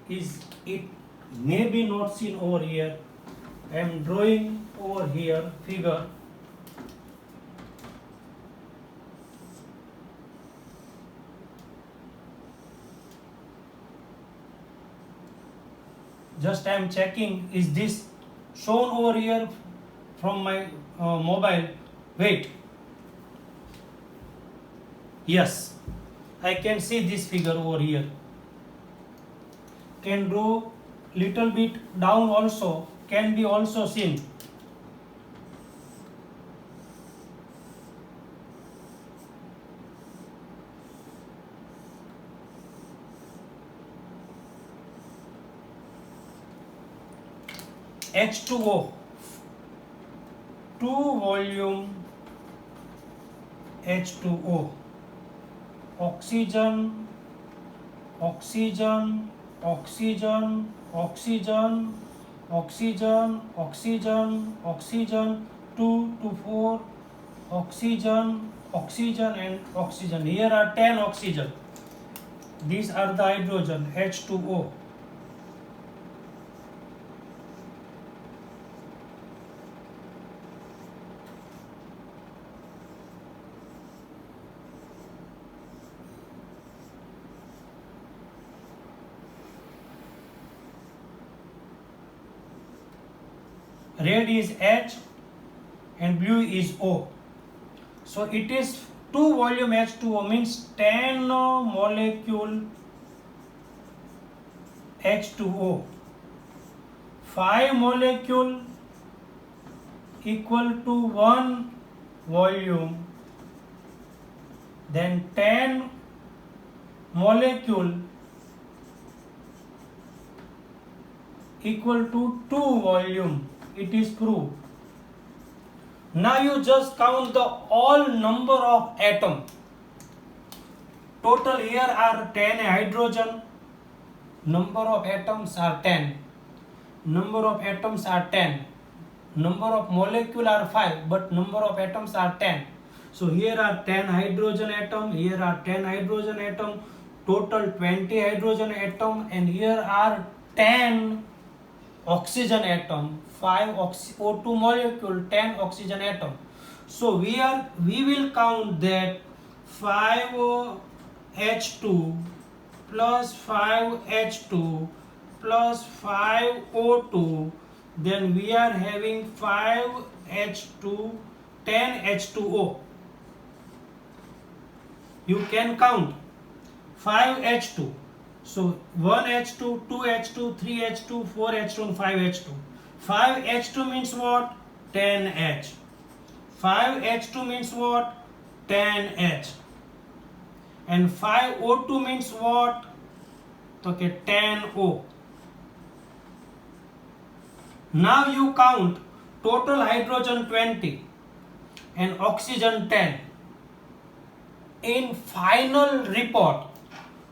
is, it may be not seen over here. I am drawing over here figure. Just I am checking, is this shown over here from my mobile? Wait. Yes, I can see this figure over here. Can draw little bit down also, can be also seen. H2O, 2 volume H2O, oxygen, oxygen, oxygen, oxygen, oxygen, oxygen, oxygen, 2 to 4, oxygen, oxygen and oxygen. Here are 10 oxygen. These are the hydrogen, H2O. Red is H and blue is O. So it is 2 volume H2O means 10 molecule H2O. 5 molecule equal to 1 volume. Then 10 molecule equal to 2 volume. It is proved. Now you just count the all number of atom. Total here are 10 hydrogen. Number of atoms are 10. Number of atoms are 10. Number of molecule are 5, but number of atoms are 10. So here are 10 hydrogen atom, here are 10 hydrogen atom, total 20 hydrogen atom, and here are 10 oxygen atom, 5 O2 molecule, 10 oxygen atom. So we will count that 5 H2 plus 5 H2 plus 5 O2, then we are having 5 H2, 10 H2O. You can count 5 H2. So 1 H2, 2 H2, 3 H2, 4 H2 and 5 H2. 5 H2 means what? 10 H. 5 H2 means what? 10 H. And 5 O2 means what? Okay, 10 O. Now you count total hydrogen 20 and oxygen 10 in final report.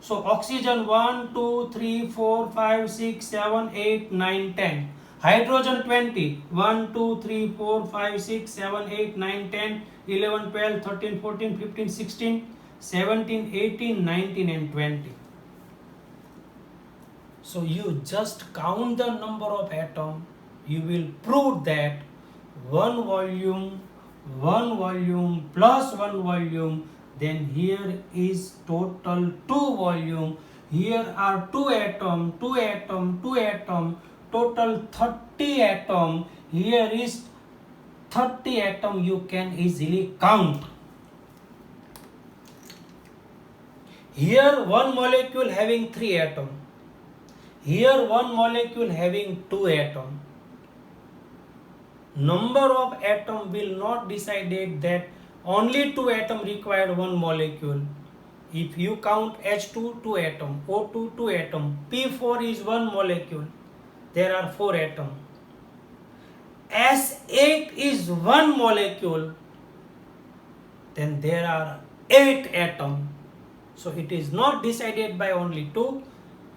So oxygen 1, 2, 3, 4, 5, 6, 7, 8, 9, 10. Hydrogen 20. 1, 2, 3, 4, 5, 6, 7, 8, 9, 10, 11, 12, 13, 14, 15, 16, 17, 18, 19 and 20. So you just count the number of atoms. You will prove that one volume plus one volume, then here is total 2 volume. Here are 2 atom, total 30 atom. Here is 30 atom, you can easily count. Here one molecule having 3 atom. Here one molecule having 2 atom. Number of atom will not decide that only 2 atom required one molecule. If you count H2, 2 atom, O2, 2 atom, P4 is 1 molecule, there are 4 atom. S8 is 1 molecule, then there are 8 atom. So it is not decided by only 2,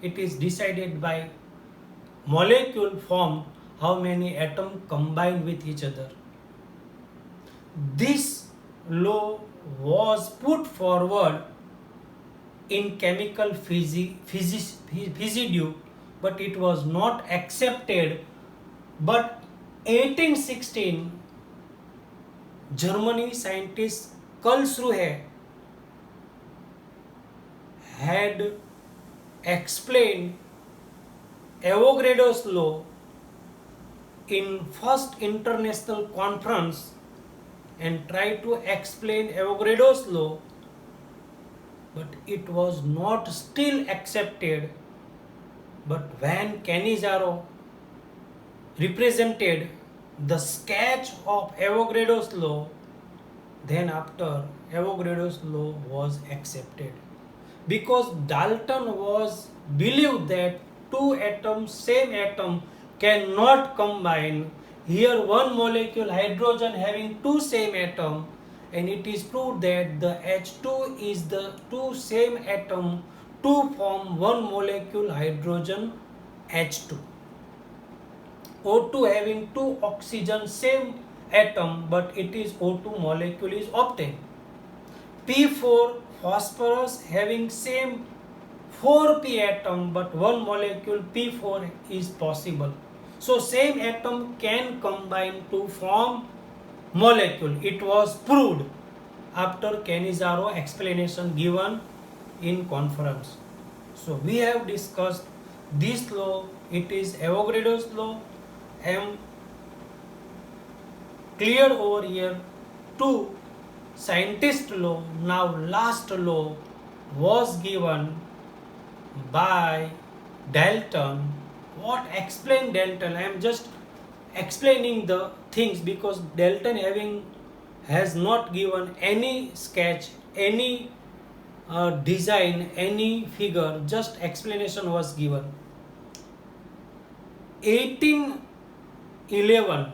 it is decided by molecule form, how many atoms combine with each other. This law was put forward in chemical physics but it was not accepted. But 1816 Germany scientist Karlsruhe had explained Avogadro's law in first international conference and tried to explain Avogadro's law, but it was not still accepted. But when Cannizzaro represented the sketch of Avogadro's law, then after Avogadro's law was accepted, because Dalton was believed that two atoms, same atom, cannot combine. Here one molecule hydrogen having two same atom, and it is proved that the H2 is the two same atom to form one molecule hydrogen H2. O2 having two oxygen same atom, but it is O2 molecule is obtained. P4 phosphorus having same 4p atom, but one molecule P4 is possible. So same atom can combine to form molecule. It was proved after Cannizzaro explanation given in conference. So we have discussed this law. It is Avogadro's law. I am clear over here. Two scientist law. Now last law was given by Dalton. What explained Dalton? I am just explaining the things because Dalton has not given any sketch, any design, any figure, just explanation was given. 1811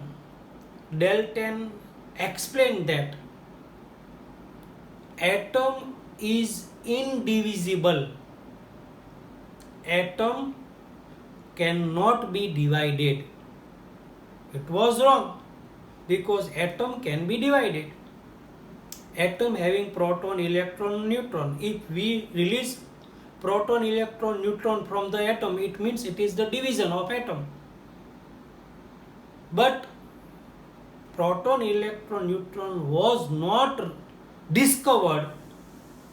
Dalton explained that atom is indivisible. Atom cannot be divided. It was wrong because atom can be divided. Atom having proton, electron, neutron. If we release proton, electron, neutron from the atom, it means it is the division of atom. But proton, electron, neutron was not discovered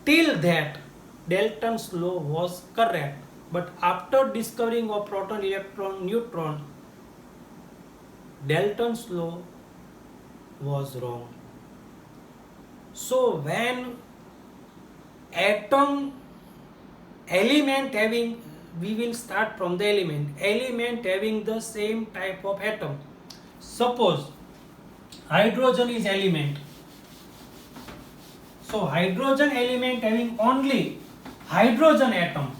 till that Dalton's law was correct. But after discovering of proton, electron, neutron, Dalton's law was wrong. So when atom element having, we will start from the element having the same type of atom. Suppose hydrogen is element. So hydrogen element having only hydrogen atom.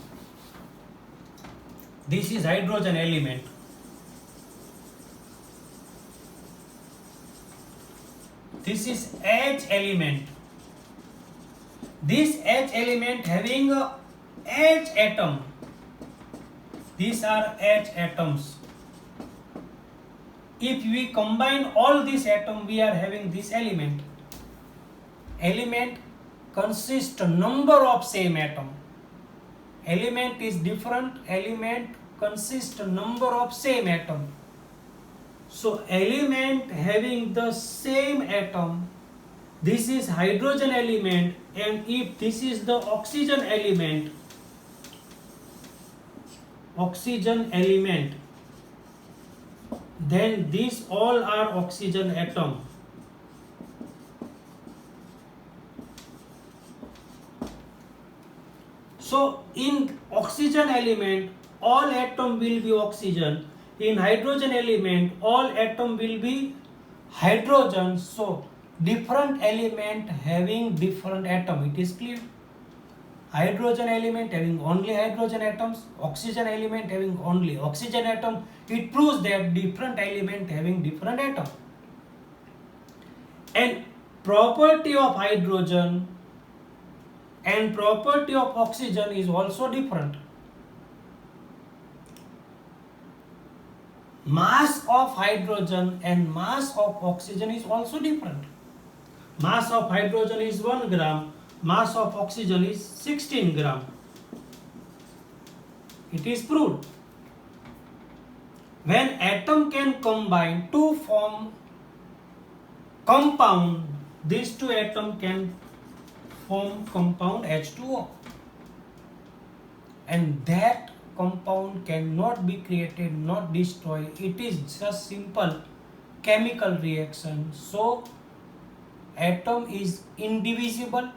This is hydrogen element. This is H element. This H element having a H atom. These are H atoms. If we combine all these atoms, we are having this element. Element consists number of same atom. Element is different. Element consists number of same atom. So element having the same atom, this is hydrogen element, and if this is the oxygen element, then these all are oxygen atom. So in oxygen element, all atom will be oxygen. In hydrogen element, all atom will be hydrogen. So different element having different atom. It is clear. Hydrogen element having only hydrogen atoms, oxygen element having only oxygen atom. It proves that different element having different atom. And property of hydrogen and property of oxygen is also different. Mass of hydrogen and mass of oxygen is also different. Mass of hydrogen is 1 gram, mass of oxygen is 16 gram. It is proved. when atom can combine to form compound, these two atoms can form compound H2O, and that compound cannot be created, not destroyed. It is just simple chemical reaction. So atom is indivisible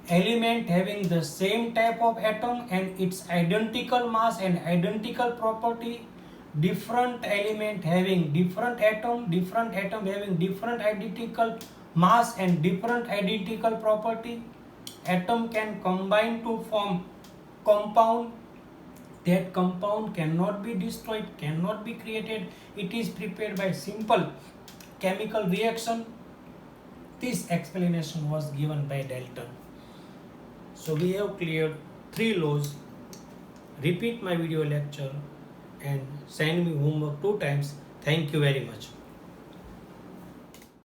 element having the same type of atom and its identical mass and identical property. Different element having different atom having different identical mass and different identical property. Atom can combine to form compound. That compound cannot be destroyed, cannot be created. It is prepared by simple chemical reaction. This explanation was given by Dalton. So we have cleared 3 laws. Repeat my video lecture and send me homework 2 times. Thank you very much.